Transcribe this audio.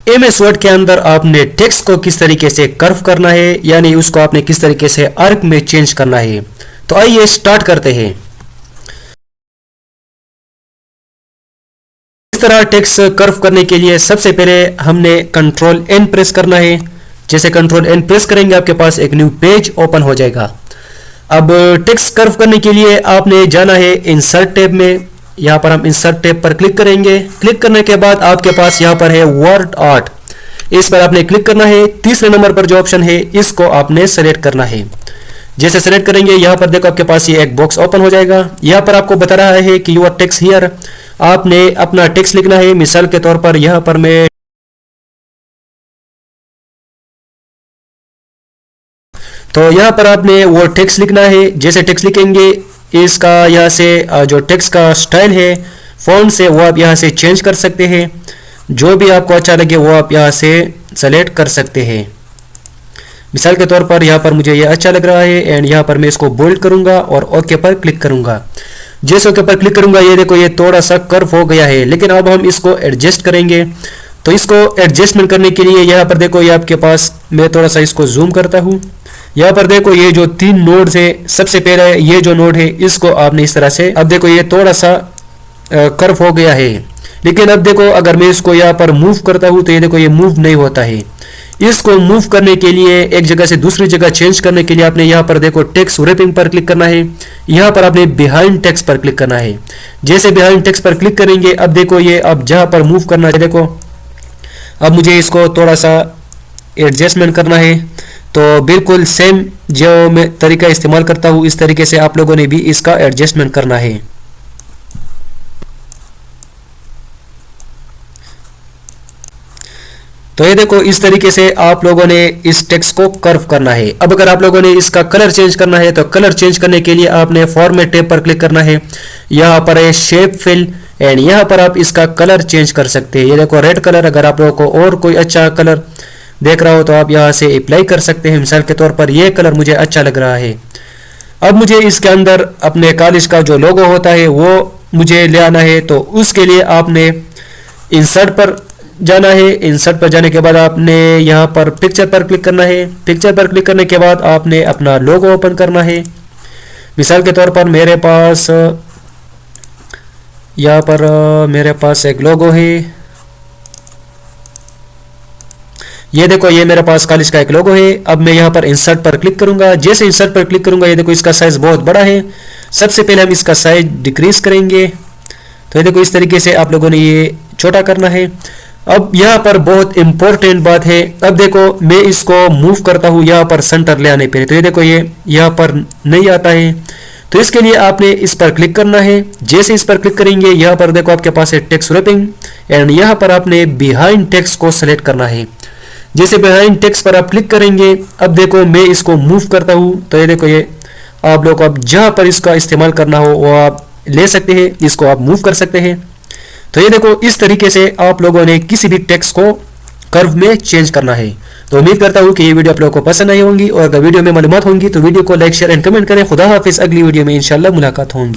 MS word के अंदर आपने टेक्स्ट को किस तरीके से कर्व करना है, यानी उसको आपने किस तरीके से आर्क में चेंज करना है। तो आइए स्टार्ट करते हैं। इस तरह टेक्स्ट कर्व करने के लिए सबसे पहले हमने कंट्रोल N प्रेस करना है। जैसे कंट्रोल N प्रेस करेंगे आपके पास एक न्यू पेज ओपन हो जाएगा। अब टेक्स्ट कर्व करने के लिए आपने जाना है इंसर्ट टैब में। यहाँ पर हम इंसर्ट टैब पर क्लिक करेंगे। क्लिक करने के बाद आपके पास यहाँ पर है वर्ड आर्ट, इस पर आपने क्लिक करना है। तीसरे नंबर पर जो ऑप्शन है इसको आपने सेलेक्ट करना है। जैसे सेलेक्ट करेंगे यहाँ पर देखो आपके पास ये एक बॉक्स ओपन हो जाएगा। यहाँ पर आपको बता रहा है कि योर टेक्स्ट हियर, आपने अपना टेक्स्ट लिखना है। मिसाल के तौर पर यहाँ पर मैं तो यहाँ पर आपने वो टेक्स्ट लिखना है। जैसे टेक्स्ट लिखेंगे इसका यहाँ से जो टेक्स्ट का स्टाइल है फॉन्ट से वो आप यहाँ से चेंज कर सकते हैं। जो भी आपको अच्छा लगे वो आप यहाँ से सेलेक्ट कर सकते हैं। मिसाल के तौर पर यहाँ पर मुझे ये अच्छा लग रहा है एंड यहाँ पर मैं इसको बोल्ड करूंगा और ओके पर क्लिक करूंगा। जैसे ओके पर क्लिक करूंगा ये देखो ये थोड़ा सा कर्व हो गया है, लेकिन अब हम इसको एडजस्ट करेंगे। तो इसको एडजस्टमेंट करने के लिए यहाँ पर देखो ये आपके पास, मैं थोड़ा सा इसको जूम करता हूँ। यहाँ पर देखो ये जो 3 नोड्स है, सबसे पहले ये जो नोड है इसको आपने इस तरह से, अब देखो ये थोड़ा सा कर्व हो गया है, लेकिन अब देखो अगर मैं इसको यहाँ पर मूव करता हूँ तो ये देखो ये मूव नहीं होता है। इसको मूव करने के लिए, एक जगह से दूसरी जगह चेंज करने के लिए आपने यहाँ पर देखो टेक्स्ट रैपिंग पर क्लिक करना है। यहाँ पर आपने बिहाइंड टेक्स्ट पर क्लिक करना है। जैसे बिहाइंड टेक्स्ट पर क्लिक करेंगे अब देखो ये अब जहाँ पर मूव करना है देखो अब मुझे इसको थोड़ा सा एडजस्टमेंट करना है। तो बिल्कुल सेम जो मैं तरीका इस्तेमाल करता हूँ इस तरीके से आप लोगों ने भी इसका एडजस्टमेंट करना है। तो ये देखो इस तरीके से आप लोगों ने इस टेक्स्ट को कर्व करना है। अब अगर आप लोगों ने इसका कलर चेंज करना है तो कलर चेंज करने के लिए आपने फॉर्मेट टैब पर क्लिक करना है। यहाँ पर है शेप फिल एंड यहाँ पर आप इसका कलर चेंज कर सकते हैं। ये देखो रेड कलर, अगर आप लोगों को और कोई अच्छा कलर देख रहा हो तो आप यहाँ से अप्लाई कर सकते हैं। मिसाल के तौर पर ये कलर मुझे अच्छा लग रहा है। अब मुझे इसके अंदर अपने कॉलेज का जो लोगो होता है वो मुझे ले आना है। तो उसके लिए आपने इंसर्ट पर जाना है। इंसर्ट पर जाने के बाद आपने यहाँ पर पिक्चर पर क्लिक करना है। पिक्चर पर क्लिक करने के बाद आपने अपना लोगो ओपन करना है। मिसाल के तौर पर मेरे पास यहाँ पर मेरे पास एक लोगो है। ये देखो ये मेरे पास कॉलेज का एक लोगो है। अब मैं यहाँ पर इंसर्ट पर क्लिक करूंगा। जैसे इंसर्ट पर क्लिक करूंगा ये देखो इसका साइज बहुत बड़ा है। सबसे पहले हम इसका साइज डिक्रीज करेंगे। तो ये देखो इस तरीके से आप लोगों ने ये छोटा करना है। अब यहाँ पर बहुत इंपॉर्टेंट बात है, अब देखो मैं इसको मूव करता हूँ यहाँ पर सेंटर ले आने पे, तो ये देखो ये यहाँ पर नहीं आता है। तो इसके लिए आपने इस पर क्लिक करना है। जैसे इस पर क्लिक करेंगे यहाँ पर देखो आपके पास है टेक्स्ट रैपिंग एंड यहाँ पर आपने बिहाइंड टेक्स्ट को सेलेक्ट करना है। जैसे बिहाइंड टेक्स्ट पर आप क्लिक करेंगे अब देखो मैं इसको मूव करता हूँ। तो ये देखो ये आप लोग अब जहाँ पर इसका इस्तेमाल करना हो वो आप ले सकते हैं, इसको आप मूव कर सकते हैं। तो ये देखो इस तरीके से आप लोगों ने किसी भी टेक्स्ट को कर्व में चेंज करना है। तो उम्मीद करता हूँ कि ये वीडियो आप लोगों को पसंद आई होंगी और अगर वीडियो में मालूमात होंगी तो वीडियो को लाइक शेयर एंड कमेंट करें। खुदा हाफिज, अगली वीडियो में इंशाल्लाह मुलाकात होंगी।